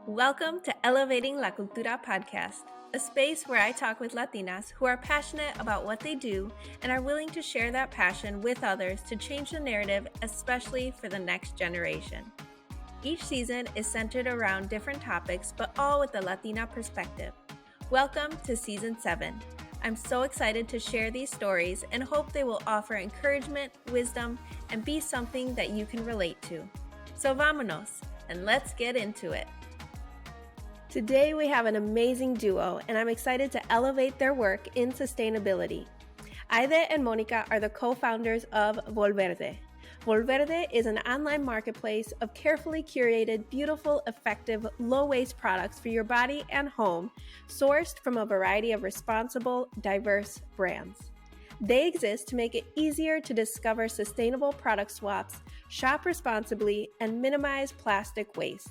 Welcome to Elevating La Cultura podcast, a space where I talk with Latinas who are passionate about what they do and are willing to share that passion with others to change the narrative, especially for the next generation. Each season is centered around different topics, but all with a Latina perspective. Welcome to Season 7. I'm so excited to share these stories and hope they will offer encouragement, wisdom, and be something that you can relate to. So vámonos, and let's get into it. Today we have an amazing duo, and I'm excited to elevate their work in sustainability. Aidee and Monica are the co-founders of Volverde. Volverde is an online marketplace of carefully curated, beautiful, effective, low-waste products for your body and home, sourced from a variety of responsible, diverse brands. They exist to make it easier to discover sustainable product swaps, shop responsibly, and minimize plastic waste.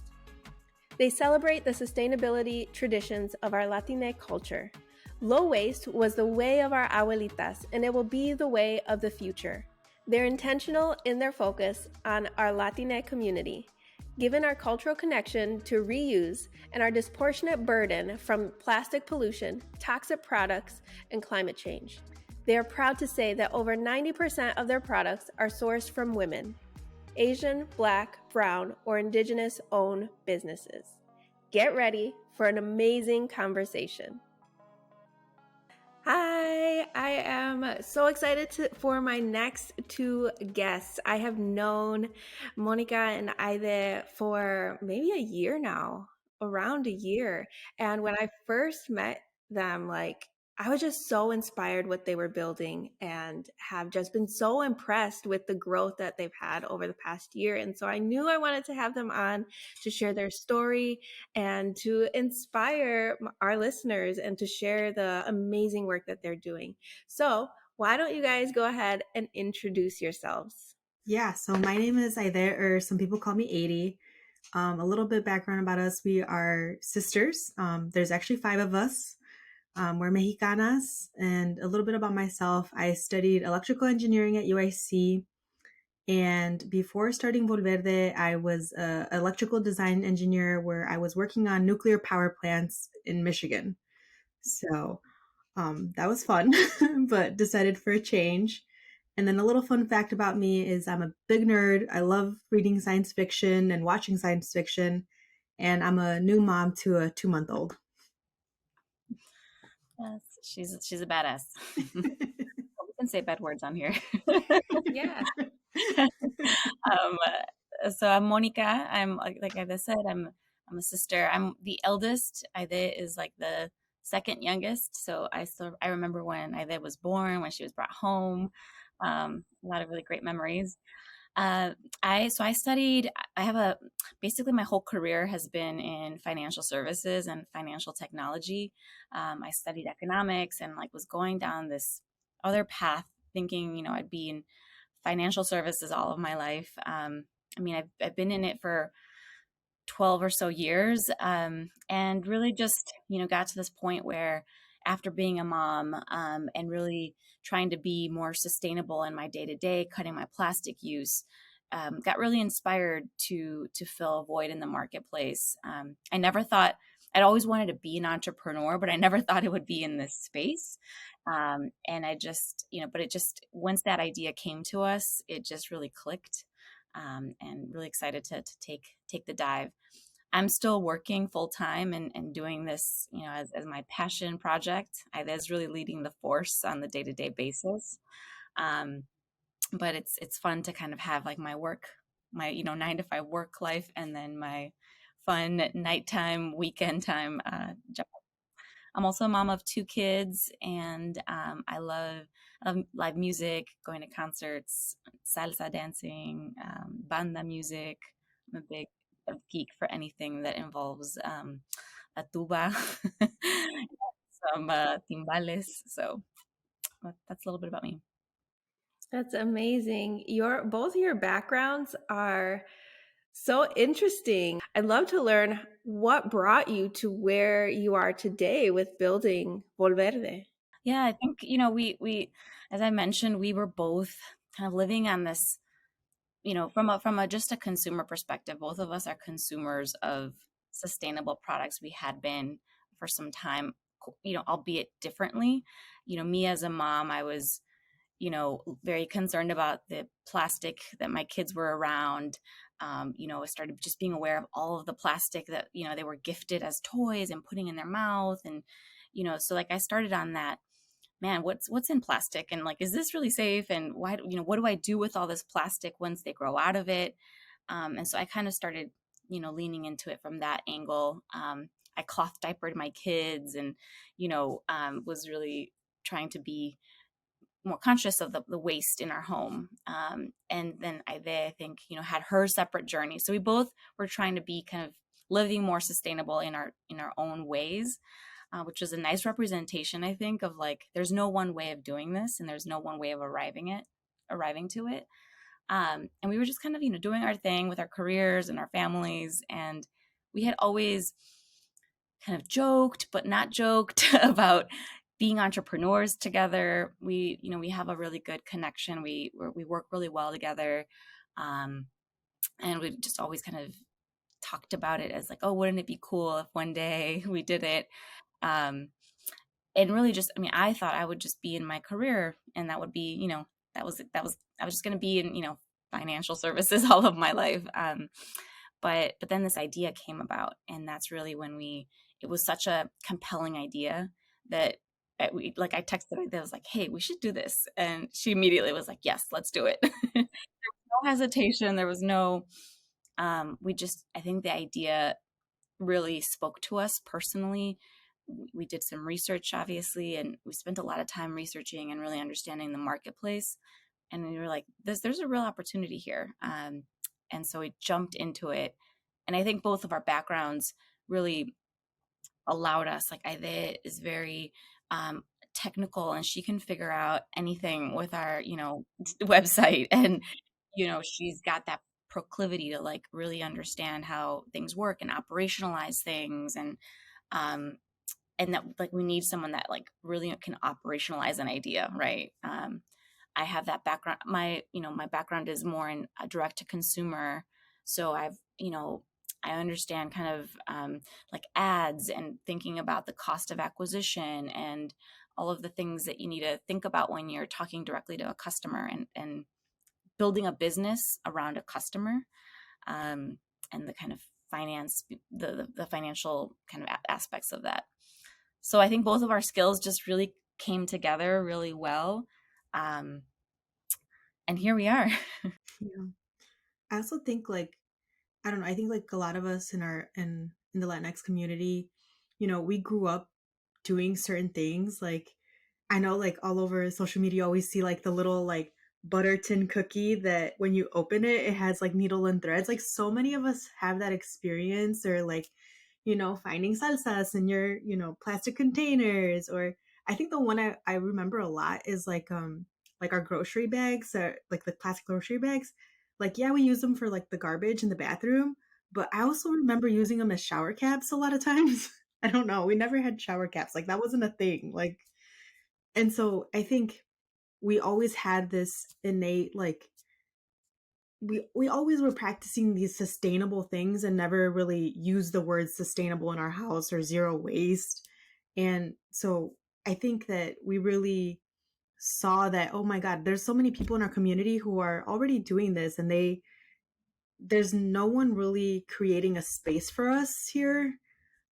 They celebrate the sustainability traditions of our Latine culture. Low waste was the way of our abuelitas, and it will be the way of the future. They're intentional in their focus on our Latine community, given our cultural connection to reuse and our disproportionate burden from plastic pollution, toxic products, and climate change. They are proud to say that over 90% of their products are sourced from women, Asian, Black, Brown, or indigenous-owned businesses. Get ready for an amazing conversation. Hi, I am so excited for my next two guests. I have known Monica and Aidee for maybe a year now, around a year. And when I first met them, I was just so inspired what they were building and have just been so impressed with the growth that they've had over the past year. And so I knew I wanted to have them on to share their story and to inspire our listeners and to share the amazing work that they're doing. So why don't you guys go ahead and introduce yourselves? Yeah, so my name is Aidee, or some people call me Aidee. A little bit background about us. We are sisters. There's actually 5 of us. We're Mexicanas. And a little bit about myself. I studied electrical engineering at UIC. And before starting Volverde, I was an electrical design engineer where I was working on nuclear power plants in Michigan. So that was fun, but decided for a change. And then a little fun fact about me is I'm a big nerd. I love reading science fiction and watching science fiction. And I'm a new mom to a 2-month-old. Yes, she's a badass. We can say bad words on here. Yeah. So I'm Monica. I'm like Aidee said, I'm a sister. I'm the eldest. Aidee is like the second youngest. So I remember when Aidee was born, when she was brought home. A lot of really great memories. I studied. Basically my whole career has been in financial services and financial technology. I studied economics and was going down this other path, thinking I'd be in financial services all of my life. I've been in it for 12 or so years, and really just got to this point where after being a mom, and really trying to be more sustainable in my day-to-day, cutting my plastic use, got really inspired to fill a void in the marketplace. I never thought, I'd always wanted to be an entrepreneur, but I never thought it would be in this space. And I just, but it just, once that idea came to us, it just really clicked, and really excited to take the dive. I'm still working full time and doing this, as my passion project. Aidee's really leading the force on the day-to-day basis. But it's fun to kind of have my work, my 9-to-5 work life, and then my fun nighttime, weekend time job. I'm also a mom of 2 kids, and I love live music, going to concerts, salsa dancing, banda music. I'm a big geek for anything that involves a tuba, some timbales. So that's a little bit about me. That's amazing. Both of your backgrounds are so interesting. I'd love to learn what brought you to where you are today with building Volverde. Yeah, I think, we, as I mentioned, we were both kind of living on this, from a just a consumer perspective. Both of us are consumers of sustainable products. We had been for some time, albeit differently. Me as a mom, I was very concerned about the plastic that my kids were around. I started just being aware of all of the plastic that, they were gifted as toys and putting in their mouth. And, so like I started on that, man, what's in plastic? And like, is this really safe? And why, what do I do with all this plastic once they grow out of it? And so I kind of started, leaning into it from that angle. I cloth diapered my kids and, was really trying to be more conscious of the waste in our home. And then I think, had her separate journey. So we both were trying to be kind of living more sustainable in our own ways, which is a nice representation, I think, of like, there's no one way of doing this and there's no one way of arriving to it. And we were just kind of, doing our thing with our careers and our families. And we had always kind of joked, but not joked about being entrepreneurs together. We have a really good connection. We work really well together. And we just always kind of talked about it as like, oh, wouldn't it be cool if one day we did it? And really just, I thought I would just be in my career and that would be, I was just going to be in, financial services all of my life. But then this idea came about, and that's really when it was such a compelling idea that I texted her, I was like, hey, we should do this. And she immediately was like, yes, let's do it. There was no hesitation. There was no, I think the idea really spoke to us personally. We did some research, obviously, and we spent a lot of time researching and really understanding the marketplace. And we were like, there's a real opportunity here. And so we jumped into it. And I think both of our backgrounds really allowed us, like Aidee is very technical and she can figure out anything with our, website. And, she's got that proclivity to like really understand how things work and operationalize things. And that like we need someone that like really can operationalize an idea, right? I have that background. My background is more in direct to consumer. So I understand kind of like ads and thinking about the cost of acquisition and all of the things that you need to think about when you're talking directly to a customer and building a business around a customer, and the kind of the financial kind of aspects of that. So I think both of our skills just really came together really well. And here we are. Yeah. I also think like, I don't know, I think like a lot of us in the Latinx community, we grew up doing certain things. Like I know like all over social media, you always see like the little like butter tin cookie that when you open it, it has like needle and threads. Like so many of us have that experience, or like, finding salsas in your, plastic containers. Or I think the one I remember a lot is like our grocery bags, like the plastic grocery bags. Like, yeah, we use them for like the garbage in the bathroom, but I also remember using them as shower caps a lot of times. I don't know. We never had shower caps. Like that wasn't a thing. Like, and so I think we always had this innate, like, we always were practicing these sustainable things and never really used the word sustainable in our house or zero waste. And so I think that we really saw that, oh my God, there's so many people in our community who are already doing this, and there's no one really creating a space for us here.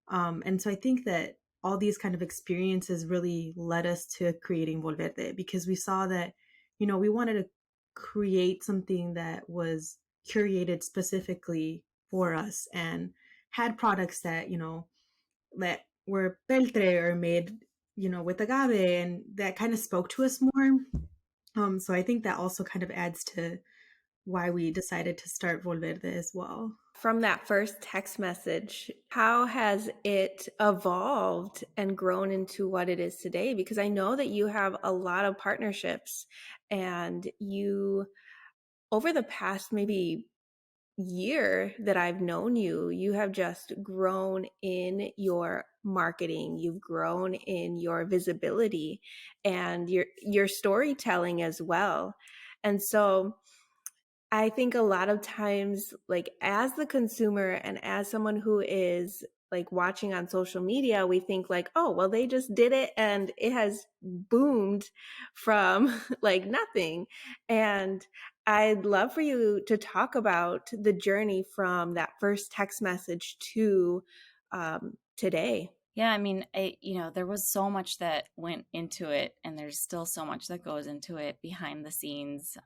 And so I think that all these kind of experiences really led us to creating Volverde, because we saw that, we wanted to create something that was curated specifically for us and had products that, that were peltre or made, with agave, and that kind of spoke to us more. So I think that also kind of adds to why we decided to start Volverde as well. From that first text message, how has it evolved and grown into what it is today? Because I know that you have a lot of partnerships, and you, over the past maybe year that I've known you, you have just grown in your marketing, you've grown in your visibility and your storytelling as well. And so I think a lot of times, like as the consumer and as someone who is like watching on social media, we think like, oh, well, they just did it and it has boomed from like nothing. And I'd love for you to talk about the journey from that first text message to today. Yeah, I mean, there was so much that went into it, and there's still so much that goes into it behind the scenes.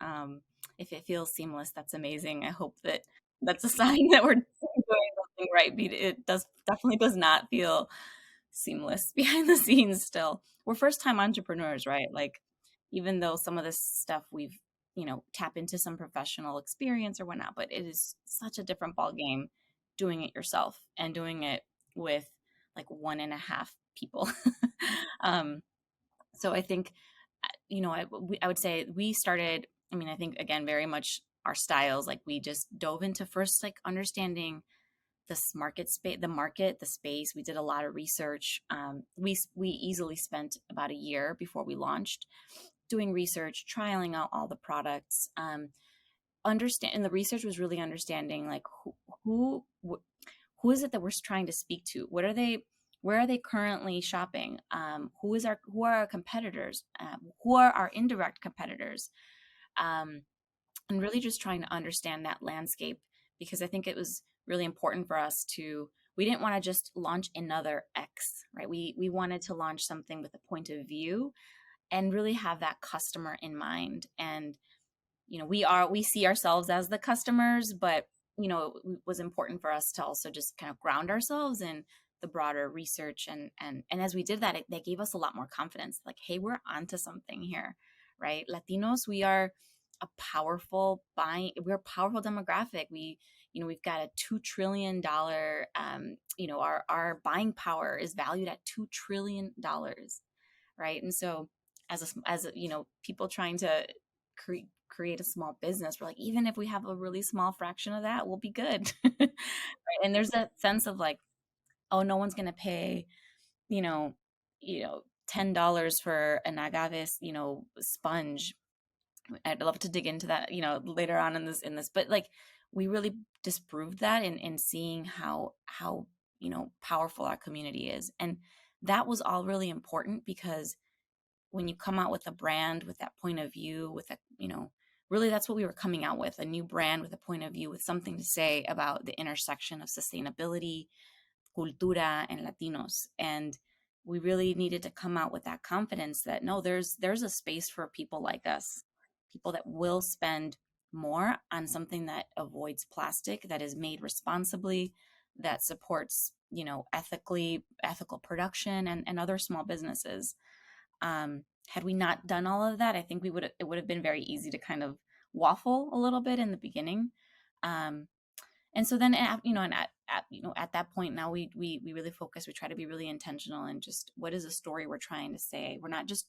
If it feels seamless, that's amazing. I hope that that's a sign that we're doing something right. It definitely does not feel seamless behind the scenes still. We're first time entrepreneurs, right? Like, even though some of this stuff we've, tap into some professional experience or whatnot, but it is such a different ball game doing it yourself and doing it with like one and a half people. um, so I think, I would say we started, I mean, I think again, very much our styles, like we just dove into first, like understanding this market space, the space. We did a lot of research. We easily spent about a year before we launched doing research, trialing out all the products. And the research was really understanding like who who is it that we're trying to speak to? What are they? Where are they currently shopping? Who are our competitors? Who are our indirect competitors? Um, and really just trying to understand that landscape, because I think it was really important for us to, we didn't want to just launch another X, right? We wanted to launch something with a point of view and really have that customer in mind. And we see ourselves as the customers, but it was important for us to also just kind of ground ourselves in the broader research. And as we did that, that gave us a lot more confidence, like, hey, we're onto something here, right? Latinos, we're a powerful demographic. We've got a $2 trillion, our buying power is valued at $2 trillion, right? And so people trying to create a small business, we're like, even if we have a really small fraction of that, we'll be good. Right? And there's that sense of like, oh, no one's going to pay, you know, $10 for an agave, sponge. I'd love to dig into that, later on in this, but like, we really disproved that in seeing how powerful our community is. And that was all really important, because when you come out with a brand with that point of view, with a, really that's what we were coming out with, a new brand with a point of view, with something to say about the intersection of sustainability, cultura, and Latinos. And we really needed to come out with that confidence that no, there's a space for people like us, people that will spend more on something that avoids plastic, that is made responsibly, that supports, ethical production, and other small businesses. Had we not done all of that, I think it would have been very easy to kind of waffle a little bit in the beginning. And so then, at that point, now we really focus. We try to be really intentional, and just, what is the story we're trying to say? We're not just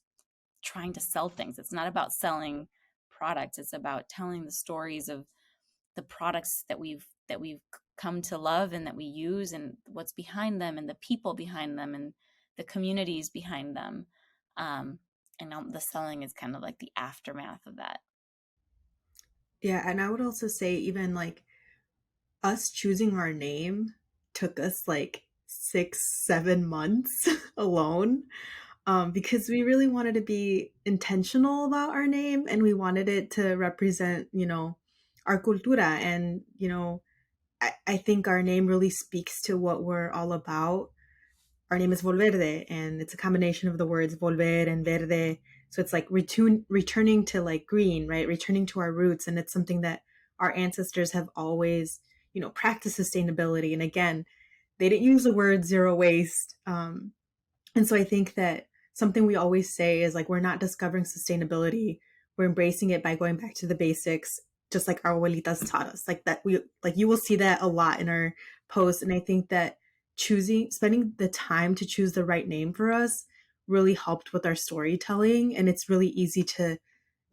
trying to sell things. It's not about selling products. It's about telling the stories of the products that we've come to love and that we use, and what's behind them, and the people behind them, and the communities behind them. And the selling is kind of like the aftermath of that. Yeah, and I would also say even like us choosing our name took us like 6, 7 months alone, because we really wanted to be intentional about our name, and we wanted it to represent, our cultura. And, I think our name really speaks to what we're all about. Our name is Volverde, and it's a combination of the words volver and verde. So it's like returning to like green, right? Returning to our roots. And it's something that our ancestors have always, practiced sustainability. And again, they didn't use the word zero waste. And so I think that something we always say is like, we're not discovering sustainability. We're embracing it by going back to the basics, just like our abuelitas taught us. Like that, you will see that a lot in our posts. And I think that spending the time to choose the right name for us really helped with our storytelling. And it's really easy to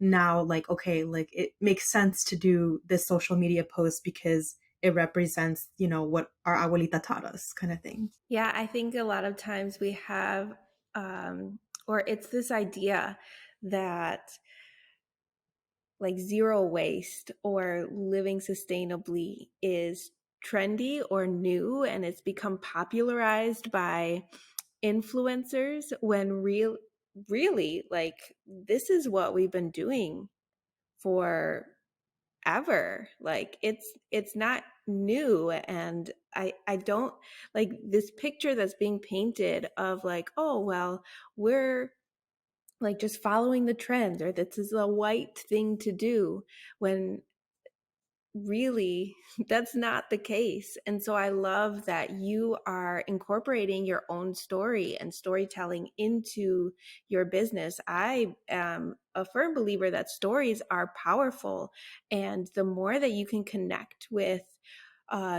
now, like, okay, like it makes sense to do this social media post because it represents, what our abuelita taught us, kind of thing. Yeah, I think a lot of times we have, or it's this idea that like zero waste or living sustainably is trendy or new and it's become popularized by influencers when really like this is what we've been doing for ever. Like it's not new. And I don't like this picture that's being painted of like, oh well, we're like just following the trends, or this is a white thing to do, when really that's not the case. And so I love that you are incorporating your own story and storytelling into your business. I am a firm believer that stories are powerful, and the more that you can connect with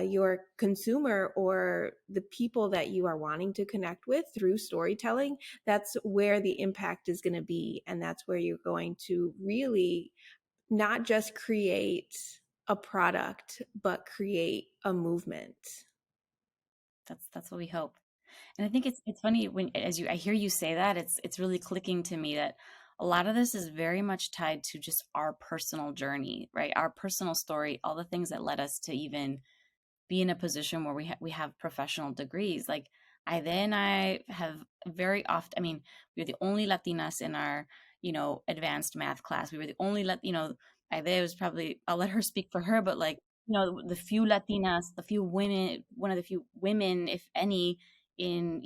your consumer or the people that you are wanting to connect with through storytelling, that's where the impact is going to be. And that's where you're going to really not just create a product, but create a movement. That's what we hope. And I think it's funny when I hear you say that, it's really clicking to me that a lot of this is very much tied to just our personal journey, right? Our personal story, all the things that led us to even be in a position where we have professional degrees. Like I have very often, I mean, we were the only Latinas in our, advanced math class. We were the only, Aidee was probably, I'll let her speak for her, but like, the few Latinas, the few women, one of the few women, if any, in,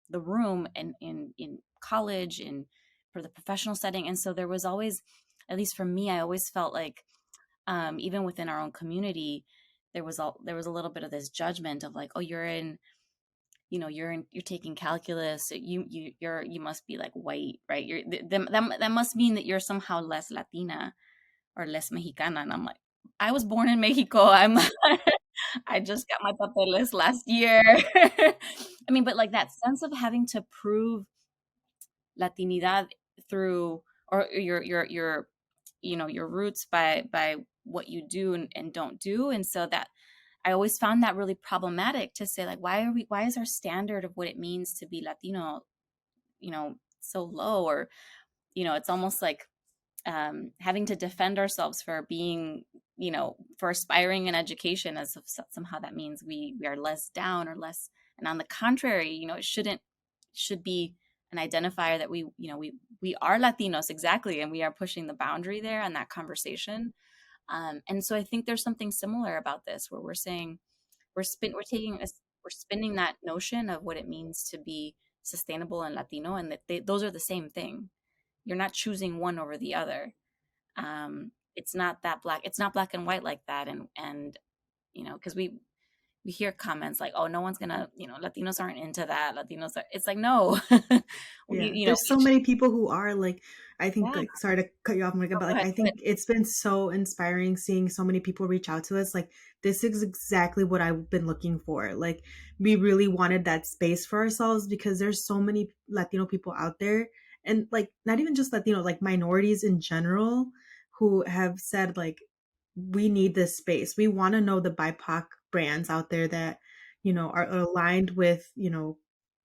the room and in college and for the professional setting. And so there was always, at least for me, I always felt like, even within our own community, there was a little bit of this judgment of like, oh, you're taking calculus, you must be like white, right? That must mean that you're somehow less Latina or less Mexicana. And I'm like, I was born in Mexico. I just got my papeles last year. I mean, but like that sense of having to prove Latinidad through, or your roots by what you do and don't do. And so that I always found that really problematic to say, like, why is our standard of what it means to be Latino, so low? Or, it's almost like having to defend ourselves for being, for aspiring in education, as if somehow that means we are less down or less. And on the contrary, should be an identifier that we are Latinos, exactly, and we are pushing the boundary there in that conversation. And so I think there's something similar about this, where we're saying we're spinning that notion of what it means to be sustainable and Latino, and that those are the same thing. You're not choosing one over the other. It's not that black. It's not black and white like that. And because we hear comments like, oh, no one's gonna, Latinos aren't into that. Latinos are. It's like, no. Yeah, there's so many people who are like, I think, Yeah. like, sorry to cut you off, Monica, Oh, but go like, ahead, I go ahead. think it's been so inspiring seeing so many people reach out to us. Like, this is exactly what I've been looking for. Like, we really wanted that space for ourselves because there's so many Latino people out there, and like, not even just Latino, like minorities in general, who have said like, we need this space. We want to know the BIPOC brands out there that, are aligned with,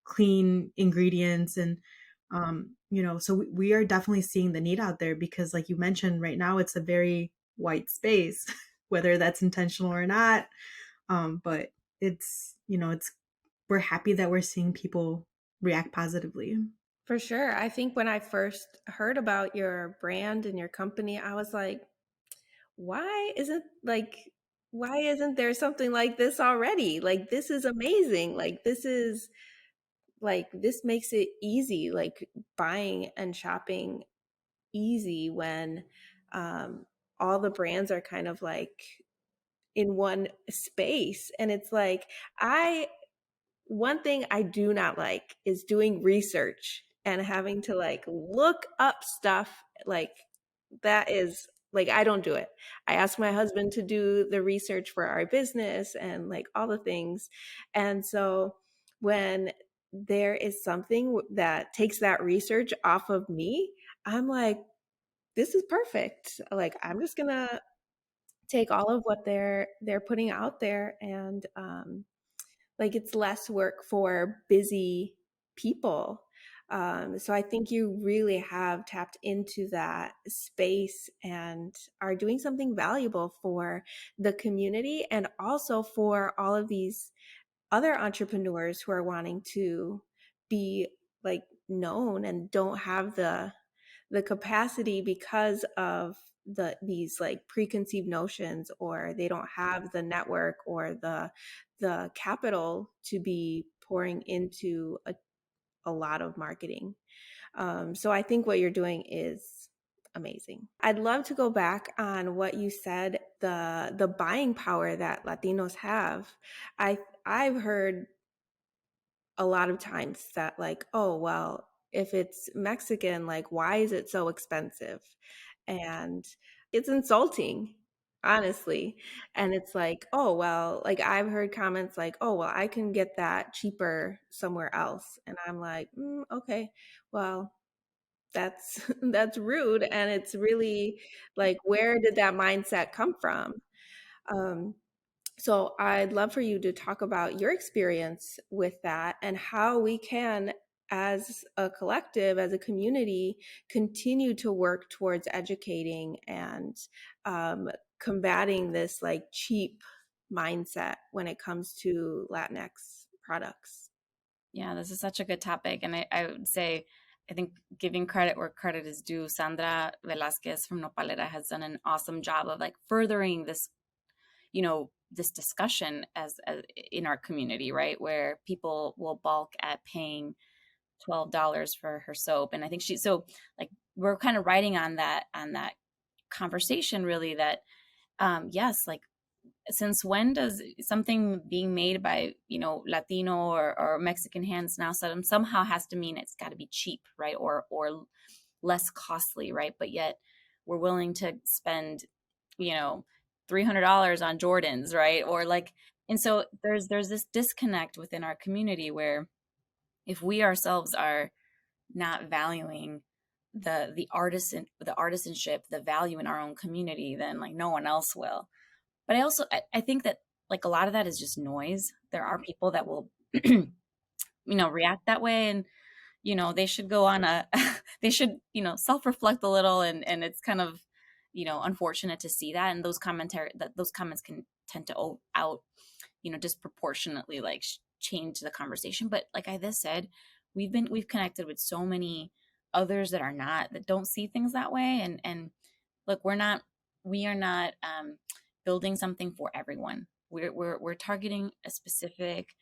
clean ingredients. And so we are definitely seeing the need out there because, like you mentioned, right now it's a very white space, whether that's intentional or not. But it's we're happy that we're seeing people react positively. For sure. I think when I first heard about your brand and your company, I was like, why isn't like why isn't there something like this already? Like this is amazing. This makes it easy, like buying and shopping easy when all the brands are kind of like in one space. And it's like, one thing I do not like is doing research and having to like look up stuff. Like, that is like, I don't do it. I ask my husband to do the research for our business and like all the things. And so when there is something that takes that research off of me, I'm like, this is perfect. Like, I'm just gonna take all of what they're putting out there, and like it's less work for busy people. So I think you really have tapped into that space and are doing something valuable for the community and also for all of these other entrepreneurs who are wanting to be like known and don't have the capacity because of these like preconceived notions, or they don't have the network or the capital to be pouring into a lot of marketing. So I think what you're doing is amazing. I'd love to go back on what you said, the buying power that Latinos have. I've heard a lot of times that like, oh, well, if it's Mexican, like why is it so expensive? And it's insulting, honestly. And it's like, oh, well, like I've heard comments like, oh, well, I can get that cheaper somewhere else. And I'm like, okay, well, that's that's rude. And it's really like, where did that mindset come from? Um, so I'd love for you to talk about your experience with that and how we can, as a collective, as a community, continue to work towards educating and combating this like cheap mindset when it comes to Latinx products. Yeah, this is such a good topic. And I would say, I think giving credit where credit is due, Sandra Velasquez from Nopalera has done an awesome job of like furthering this, this discussion as in our community, right? Where people will balk at paying $12 for her soap. And I think so like we're kind of writing on that conversation really that, yes, like since when does something being made by Latino or Mexican hands now somehow has to mean it's got to be cheap, right, or less costly, right? But yet we're willing to spend $300 on Jordans, right? Or like, and so there's this disconnect within our community where if we ourselves are not valuing the artisanship, the value in our own community, then like no one else will. But I think that like a lot of that is just noise. There are people that will react that way, and they should go on a they should self-reflect a little, and it's kind of unfortunate to see that, and those comments can tend to out disproportionately like change the conversation. But like I just said, we've connected with so many others that don't see things that way, and look, we are not building something for everyone. We're targeting a specific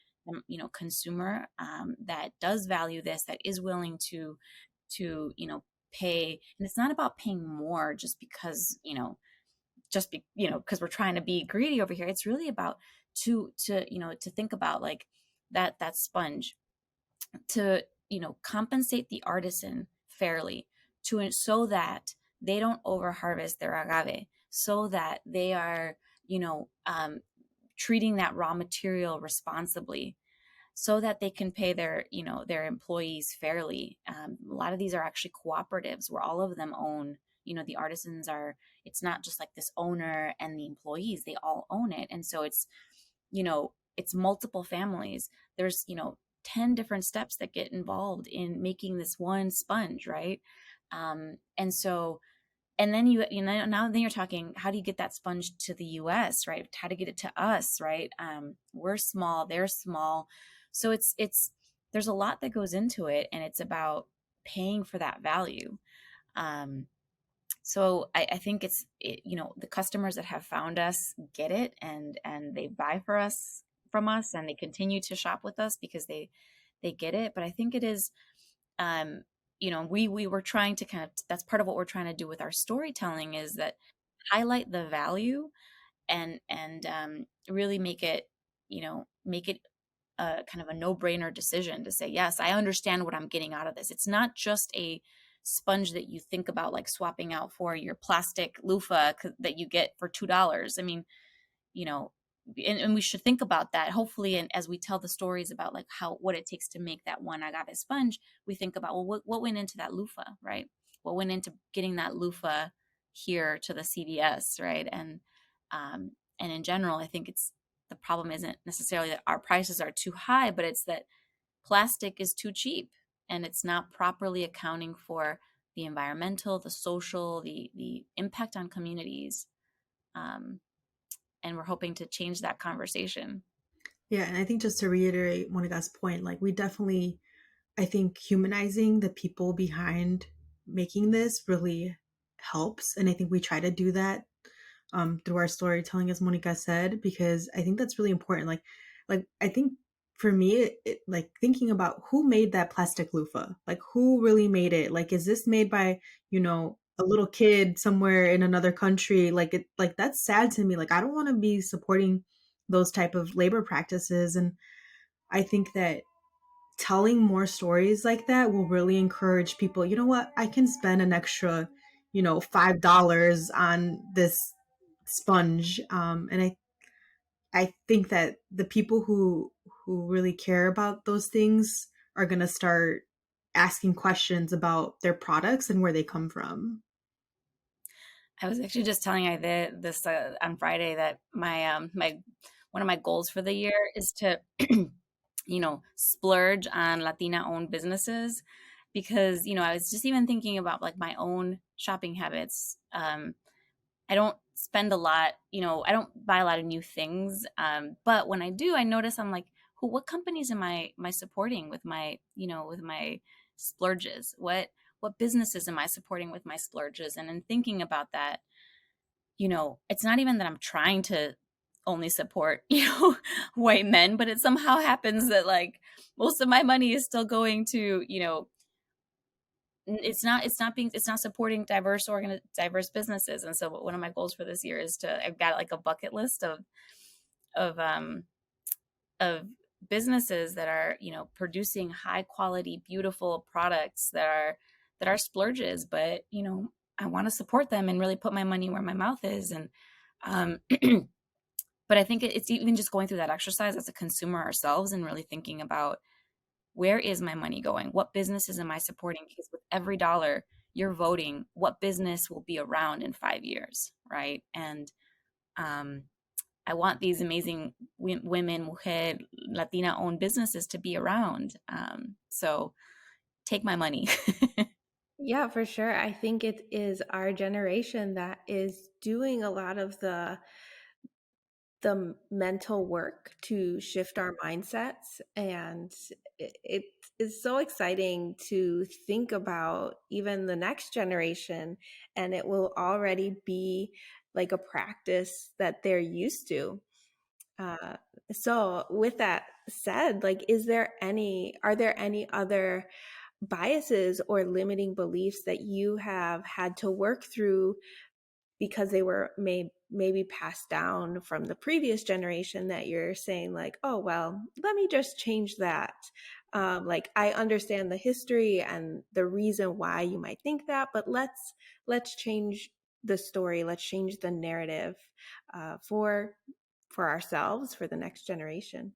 consumer that does value this, that is willing to pay. And it's not about paying more just because because we're trying to be greedy over here. It's really about to think about like that sponge, to compensate the artisan fairly, so that they don't over harvest their agave, so that they are treating that raw material responsibly, so that they can pay their employees fairly. A lot of these are actually cooperatives where all of them own, the artisans are, it's not just like this owner and the employees, they all own it. And so it's multiple families. There's 10 different steps that get involved in making this one sponge, right? And so, and then now then you're talking, how do you get that sponge to the US, right? How to get it to us, right? We're small, they're small. So there's a lot that goes into it, and it's about paying for that value. So I think the customers that have found us get it, and they buy from us, and they continue to shop with us because they get it. But I think it is, we were trying to that's part of what we're trying to do with our storytelling, is that highlight the value and really make it a kind of a no-brainer decision to say, yes, I understand what I'm getting out of this. It's not just a sponge that you think about like swapping out for your plastic loofah that you get for $2. I mean, and we should think about that, hopefully. And as we tell the stories about like what it takes to make that one agave sponge, we think about, well, what went into that loofah, right? What went into getting that loofah here to the CVS, right? And in general, I think the problem isn't necessarily that our prices are too high, but it's that plastic is too cheap. and it's not properly accounting for the environmental, the social, the impact on communities. Um, and we're hoping to change that conversation. Yeah, and I think just to reiterate Monica's point, like we definitely, I think humanizing the people behind making this really helps, and I think we try to do that through our storytelling, as Monica said, because I think that's really important. Like I think for me, like thinking about who made that plastic loofah, like who really made it. Like, is this made by a little kid somewhere in another country? Like that's sad to me. Like I don't want to be supporting those type of labor practices, and I think that telling more stories like that will really encourage people. You know what? I can spend an extra, $5 on this sponge. And I think that the people who really care about those things are gonna start asking questions about their products and where they come from. I was actually just telling I this on Friday that my one of my goals for the year is to splurge on Latina owned businesses, because I was just even thinking about like my own shopping habits. I don't spend a lot, I don't buy a lot of new things. But when I do, I notice I'm like, what companies am I supporting with my, with my splurges? What businesses am I supporting with my splurges? And in thinking about that, it's not even that I'm trying to only support, white men, but it somehow happens that like most of my money is still going to, it's not supporting diverse businesses. And so one of my goals for this year is I've got like a bucket list of um of businesses that are producing high quality beautiful products that are splurges, but I want to support them and really put my money where my mouth is. And um but I think it's even just going through that exercise as a consumer ourselves and really thinking about, where is my money going? What businesses am I supporting? Because with every dollar you're voting, what business will be around in 5 years, right? And um, I want these amazing women, mujer, Latina owned businesses to be around. So take my money. Yeah, for sure. I think it is our generation that is doing a lot of the mental work to shift our mindsets, and it is so exciting to think about even the next generation, and it will already be like a practice that they're used to. uh, so with that said, like, are there any other biases or limiting beliefs that you have had to work through because they were maybe passed down from the previous generation, that you're saying like, oh well, let me just change that? Like, I understand the history and the reason why you might think that, but let's change the story, let's change the narrative, for ourselves, for the next generation.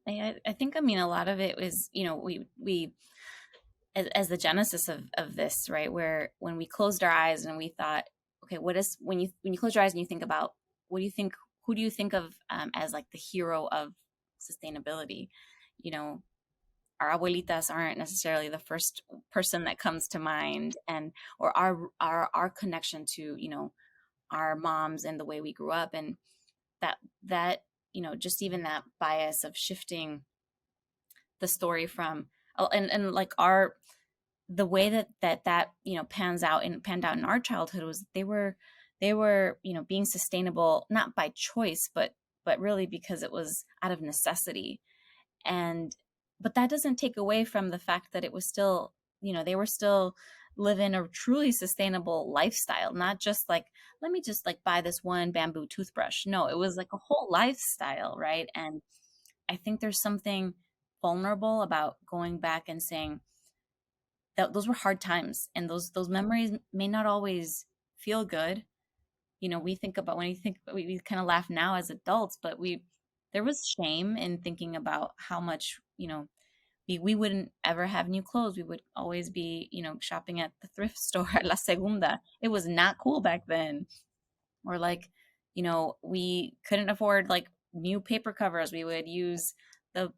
I think, I mean, a lot of it was, we as the genesis of this, right? Where when we closed our eyes and we thought, okay, what is, when you close your eyes and you think about, what do you think, who do you think of as like the hero of sustainability? You know, our abuelitas aren't necessarily the first person that comes to mind, and or our connection to our moms and the way we grew up, and that just even that bias of shifting the story from, and like our, the way that panned out in our childhood was they were being sustainable, not by choice, but really because it was out of necessity. And but that doesn't take away from the fact that it was still, they were still living a truly sustainable lifestyle, not just like, let me just like buy this one bamboo toothbrush. No, it was like a whole lifestyle, right? And I think there's something vulnerable about going back and saying that those were hard times, and those memories may not always feel good. We think about, when you think, we kind of laugh now as adults, but there was shame in thinking about how much, we wouldn't ever have new clothes. We would always be, shopping at the thrift store at La Segunda. It was not cool back then. Or like, we couldn't afford like new paper covers. We would use the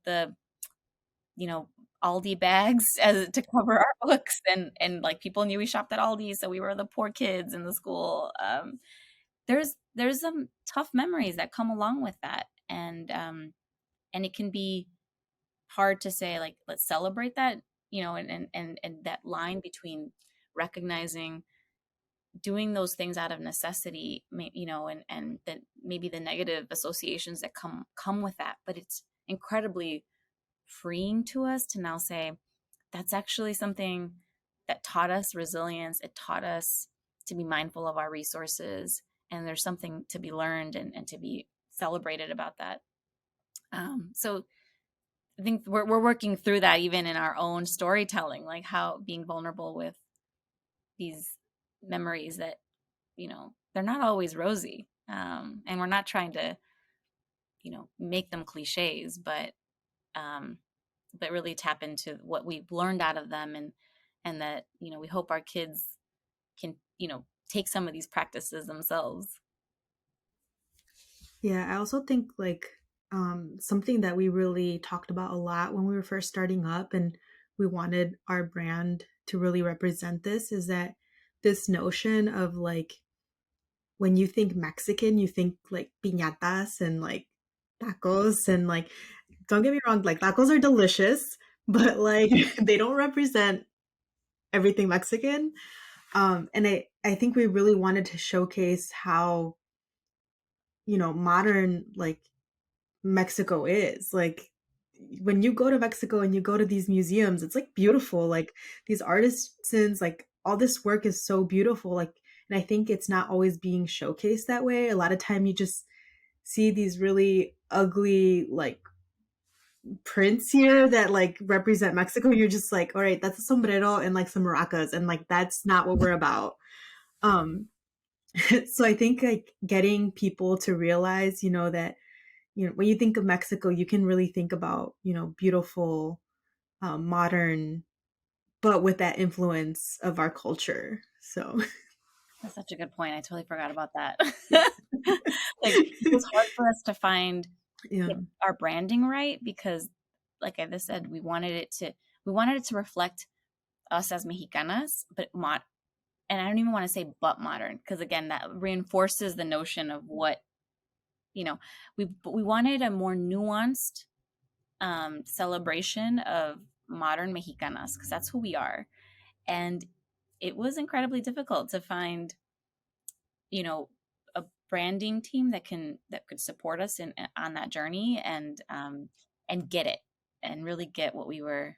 Aldi bags as to cover our books, and like people knew we shopped at Aldi, so we were the poor kids in the school. There's some tough memories that come along with that, and it can be hard to say like let's celebrate that, and that line between recognizing doing those things out of necessity, and that maybe the negative associations that come with that, but it's incredibly freeing to us to now say that's actually something that taught us resilience. It taught us to be mindful of our resources, and there's something to be learned and to be celebrated about that. So I think we're working through that even in our own storytelling, like how being vulnerable with these memories that, they're not always rosy. And we're not trying to, make them cliches, but really tap into what we've learned out of them, and that, we hope our kids can, take some of these practices themselves. Yeah, I also think like something that we really talked about a lot when we were first starting up and we wanted our brand to really represent this is that this notion of like when you think Mexican, you think like piñatas and like tacos and like don't get me wrong, like tacos are delicious, but like they don't represent everything Mexican. And I think we really wanted to showcase how, modern like Mexico is. Like when you go to Mexico and you go to these museums, it's like beautiful. Like these artisans, like all this work is so beautiful. Like, and I think it's not always being showcased that way. A lot of time you just see these really ugly like prints here that like represent Mexico. You're just like, all right, that's a sombrero and like some maracas, and like that's not what we're about. Um, so I think like getting people to realize, that when you think of Mexico, you can really think about, beautiful, modern, but with that influence of our culture. So, That's such a good point. I totally forgot about that. yeah. Like it was hard for us to find Yeah. get our branding right because, like I just said, we wanted it to reflect us as Mexicanas, but and I don't even want to say but modern because again that reinforces the notion of what we wanted a more nuanced celebration of modern Mexicanas because that's who we are, and it was incredibly difficult to find a branding team that could support us on that journey and get it and really get what we were.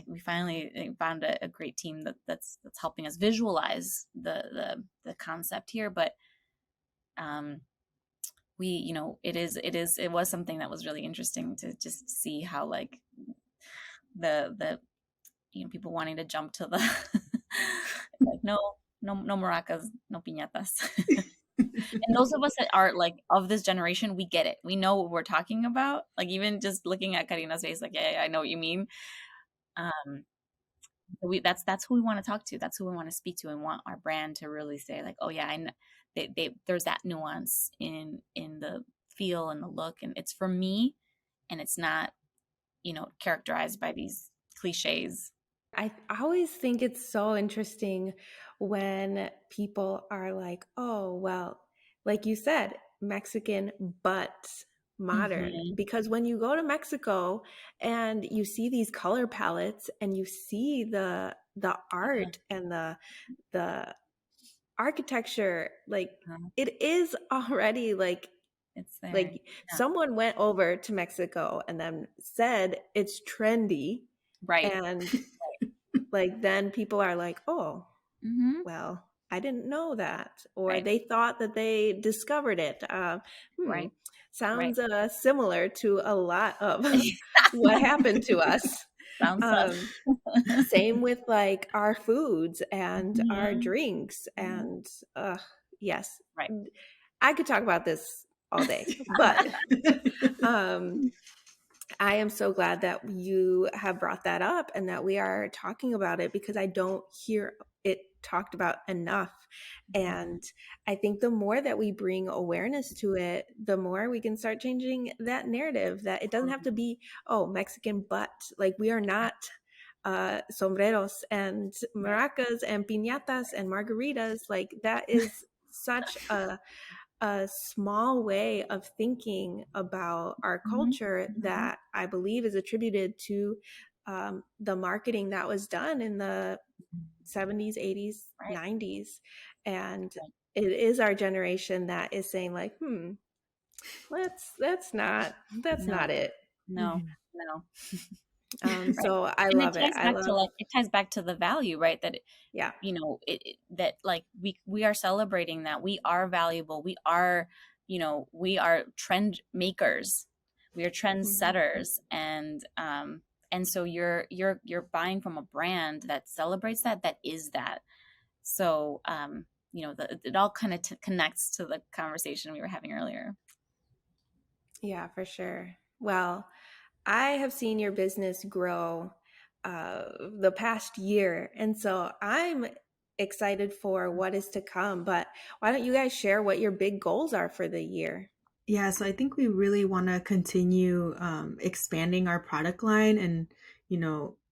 We finally found a great team that's helping us visualize the concept here, but it was something that was really interesting to just see how like the people wanting to jump to the like no maracas, no piñatas. And those of us that are like of this generation, we get it. We know what we're talking about. Like even just looking at Karina's face, like yeah, I know what you mean. That's who we want to talk to. That's who we want to speak to, and want our brand to really say like, oh yeah, I know. There's that nuance in the feel and the look, and it's for me, and it's not characterized by these cliches. I always think it's so interesting when people are like, oh, well, like you said, Mexican, but modern. Mm-hmm. Because when you go to Mexico and you see these color palettes and you see the art and the architecture, like it is already like It's there. like someone went over to Mexico and then said it's trendy, Right. and like then people are like, oh, Mm-hmm. well, I didn't know that, or Right. they thought that they discovered it. Right. Sounds similar to a lot of what Right. happened to us. Sounds tough. Same with like our foods and our Mm-hmm. drinks, and yes, Right. I could talk about this all day, but I am so glad that you have brought that up and that we are talking about it, because I don't hear it talked about enough. And I think the more that we bring awareness to it, the more we can start changing that narrative, that it doesn't have to be, oh, Mexican butt. Like, we are not sombreros and maracas and piñatas and margaritas. Like, that is such a small way of thinking about our culture that I believe is attributed to the marketing that was done in the 70s, 80s, Right. 90s. And it is our generation that is saying, like, that's not No, it. no, no. Right. So I And it love it. ties I back to love, like, it ties back to the value, right? That, yeah. that like we are celebrating that we are valuable. We are, we are trend makers. We are trend setters. And so you're buying from a brand that celebrates that is that. So, it all kind of connects to the conversation we were having earlier. Yeah, for sure. Well, I have seen your business grow the past year, and so I'm excited for what is to come. But why don't you guys share what your big goals are for the year? Yeah, so I think we really want to continue expanding our product line and,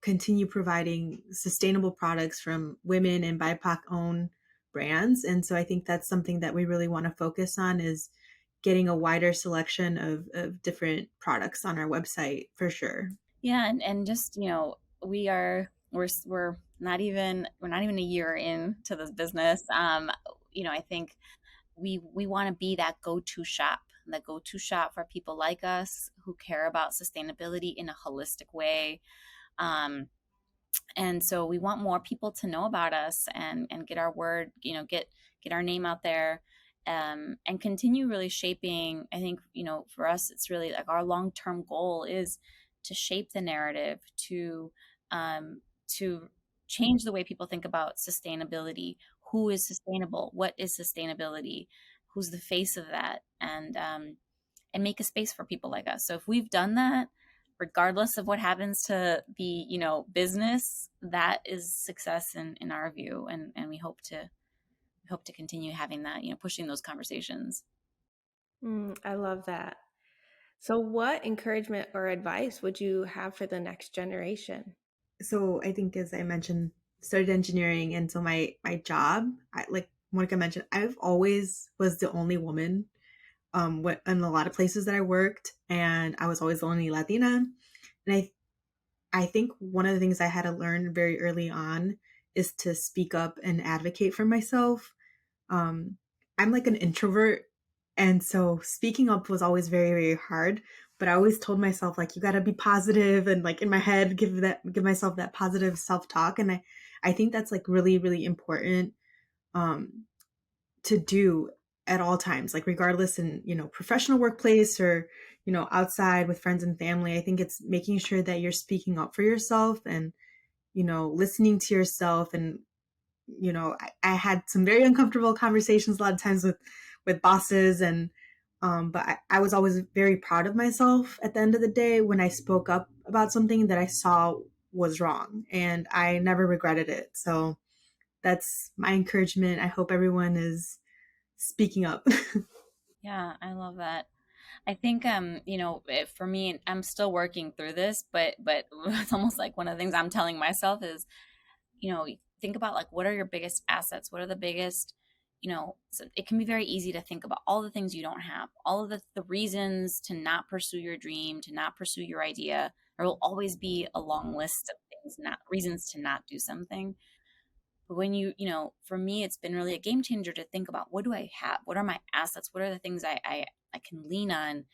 continue providing sustainable products from women and BIPOC owned brands. And so I think that's something that we really want to focus on is getting a wider selection of different products on our website for sure. Yeah, and just, we're not even a year into this business. I think we want to be that go-to shop for people like us who care about sustainability in a holistic way. And so we want more people to know about us and get our word, get our name out there, and continue really shaping. I think, for us, it's really like our long-term goal is to shape the narrative, to change the way people think about sustainability. Who is sustainable? What is sustainability? Who's the face of that? And make a space for people like us. So if we've done that, regardless of what happens to the, business, that is success in our view. And we hope to continue having that, pushing those conversations. I love that. So, what encouragement or advice would you have for the next generation? So I think, as I mentioned, studied engineering, and so my job, like Monica mentioned, I've always was the only woman in a lot of places that I worked, and I was always the only Latina. And I think one of the things I had to learn very early on is to speak up and advocate for myself. I'm like an introvert, and so speaking up was always very, very hard. But I always told myself, like, you got to be positive, and like in my head, give myself that positive self talk. And I think that's like really, really important um, to do at all times, like regardless in, professional workplace or, outside with friends and family. I think it's making sure that you're speaking up for yourself and, listening to yourself. And, I had some very uncomfortable conversations a lot of times with bosses, and but I was always very proud of myself at the end of the day when I spoke up about something that I saw was wrong, and I never regretted it. So that's my encouragement. I hope everyone is speaking up. Yeah, I love that. I think, for me, I'm still working through this, but it's almost like one of the things I'm telling myself is, think about like, what are your biggest assets? What are the biggest, so it can be very easy to think about all the things you don't have, all of the reasons to not pursue your dream, to not pursue your idea. There will always be a long list of things, not reasons to not do something. But when for me, it's been really a game changer to think about, what do I have? What are my assets? What are the things I can lean on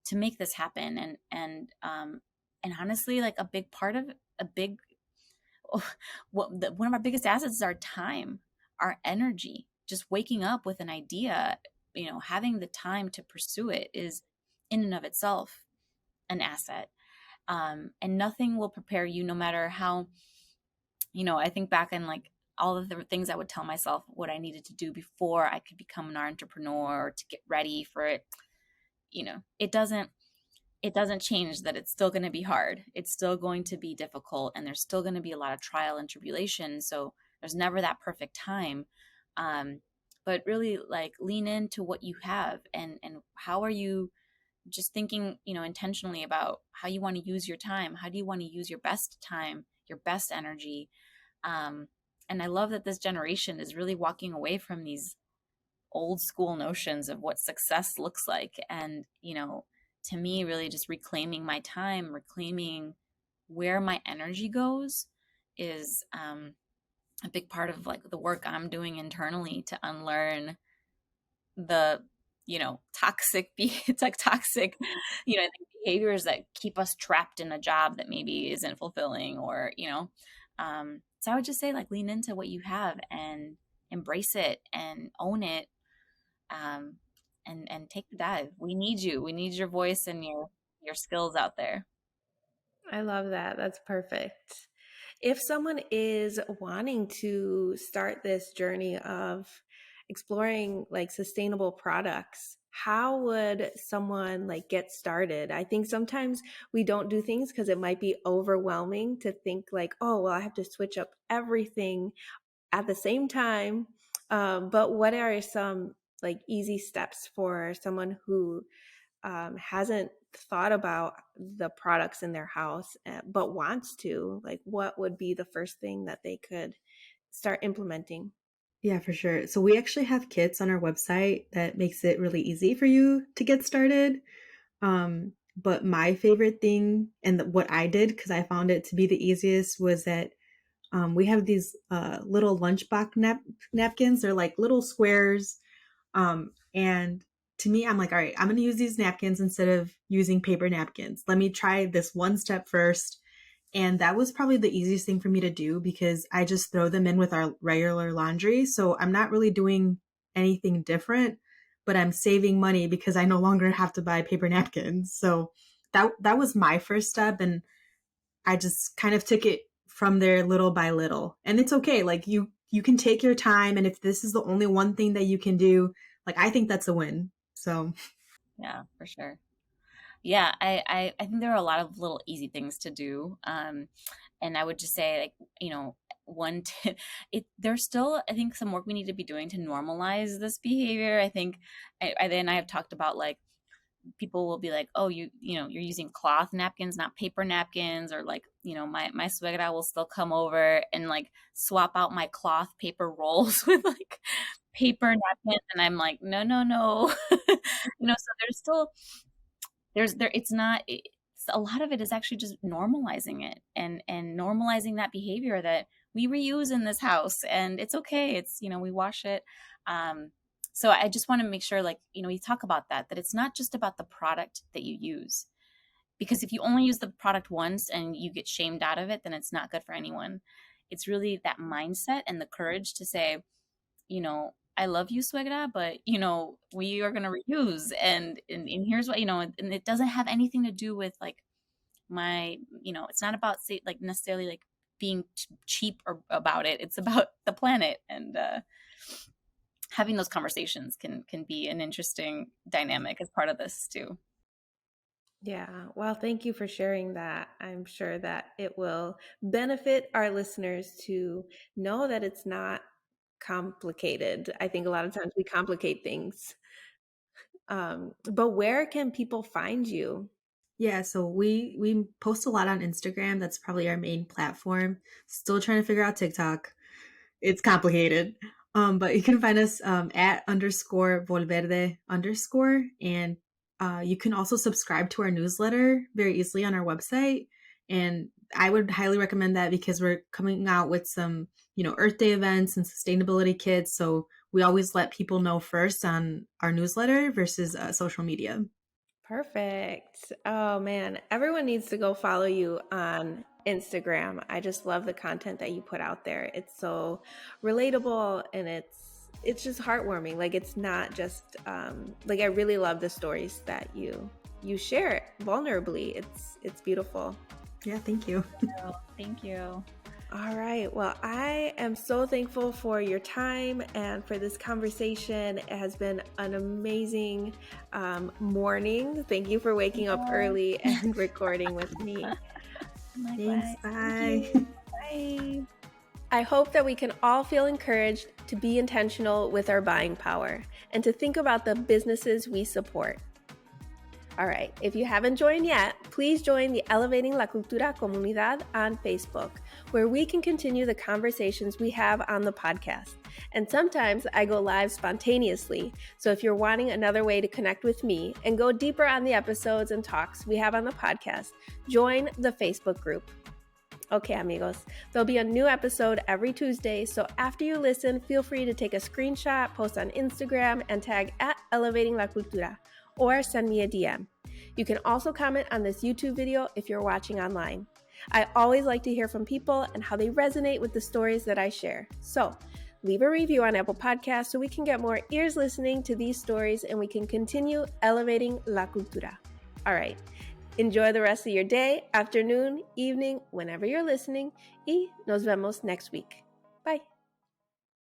to make this happen? And honestly, like one of our biggest assets is our time, our energy. Just waking up with an idea, having the time to pursue it is in and of itself an asset. And nothing will prepare you, no matter how, I think back in like all of the things I would tell myself what I needed to do before I could become an entrepreneur or to get ready for it. It doesn't change that it's still going to be hard. It's still going to be difficult, and there's still going to be a lot of trial and tribulation. So there's never that perfect time. But really like lean into what you have, and how are you just thinking, intentionally about how you want to use your time. How do you want to use your best time, your best energy? And I love that this generation is really walking away from these old school notions of what success looks like. And, to me, really just reclaiming my time, reclaiming where my energy goes is a big part of like the work I'm doing internally to unlearn the toxic it's like toxic behaviors that keep us trapped in a job that maybe isn't fulfilling, or so I would just say like lean into what you have and embrace it and own it, and take the dive. We need you. We need your voice and your skills out there. I love that. That's perfect. If someone is wanting to start this journey of exploring like sustainable products, how would someone like get started? I think sometimes we don't do things because it might be overwhelming to think like, oh, well, I have to switch up everything at the same time. But what are some like easy steps for someone who hasn't thought about the products in their house, but wants to? Like, what would be the first thing that they could start implementing? Yeah, for sure. So we actually have kits on our website that makes it really easy for you to get started. But my favorite thing and what I did, because I found it to be the easiest, was that we have these little lunchbox napkins. They're like little squares. And to me, I'm like, all right, I'm going to use these napkins instead of using paper napkins. Let me try this one step first. And that was probably the easiest thing for me to do because I just throw them in with our regular laundry. So I'm not really doing anything different, but I'm saving money because I no longer have to buy paper napkins. So that was my first step. And I just kind of took it from there little by little. And it's okay. Like you can take your time. And if this is the only one thing that you can do, like I think that's a win. So Yeah, for sure. Yeah, I think there are a lot of little easy things to do. And I would just say like, one there's still, I think, some work we need to be doing to normalize this behavior. I think I have talked about like people will be like, oh, you're using cloth napkins, not paper napkins, or like, my suegra will still come over and like swap out my cloth paper rolls with like paper napkins, and I'm like, no, no, no. So there's still it's not a lot of it is actually just normalizing it, and normalizing that behavior that we reuse in this house, and it's okay. It's, we wash it. So I just want to make sure, like, we talk about that it's not just about the product that you use, because if you only use the product once and you get shamed out of it, then it's not good for anyone. It's really that mindset and the courage to say, I love you, suegra, but we are going to reuse, and here's what, and it doesn't have anything to do with like my, it's not about say like necessarily like being cheap or about it. It's about the planet, and having those conversations can be an interesting dynamic as part of this too. Yeah, well, thank you for sharing that. I'm sure that it will benefit our listeners to know that it's not complicated. I think a lot of times we complicate things. But where can people find you? yeah, so we post a lot on Instagram. That's probably our main platform. Still trying to figure out TikTok. It's complicated. But you can find us at _Volverde _ and you can also subscribe to our newsletter very easily on our website. And I would highly recommend that because we're coming out with some, Earth Day events and sustainability kits. So we always let people know first on our newsletter versus social media. Perfect. Oh man, everyone needs to go follow you on Instagram. I just love the content that you put out there. It's so relatable, and it's just heartwarming. Like, it's not just like, I really love the stories that you share vulnerably. It's beautiful. Yeah, thank you. Thank you. All right. Well, I am so thankful for your time and for this conversation. It has been an amazing morning. Thank you for waking up early and recording with me. Thanks. Bye. Bye. I hope that we can all feel encouraged to be intentional with our buying power and to think about the businesses we support. All right, if you haven't joined yet, please join the Elevating la Cultura Comunidad on Facebook, where we can continue the conversations we have on the podcast. And sometimes I go live spontaneously, so if you're wanting another way to connect with me and go deeper on the episodes and talks we have on the podcast, join the Facebook group. Okay, amigos, there'll be a new episode every Tuesday, so after you listen, feel free to take a screenshot, post on Instagram, and tag at Elevating la Cultura, or send me a DM. You can also comment on this YouTube video if you're watching online. I always like to hear from people and how they resonate with the stories that I share. So leave a review on Apple Podcasts so we can get more ears listening to these stories and we can continue elevating la cultura. All right. Enjoy the rest of your day, afternoon, evening, whenever you're listening, y nos vemos next week. Bye.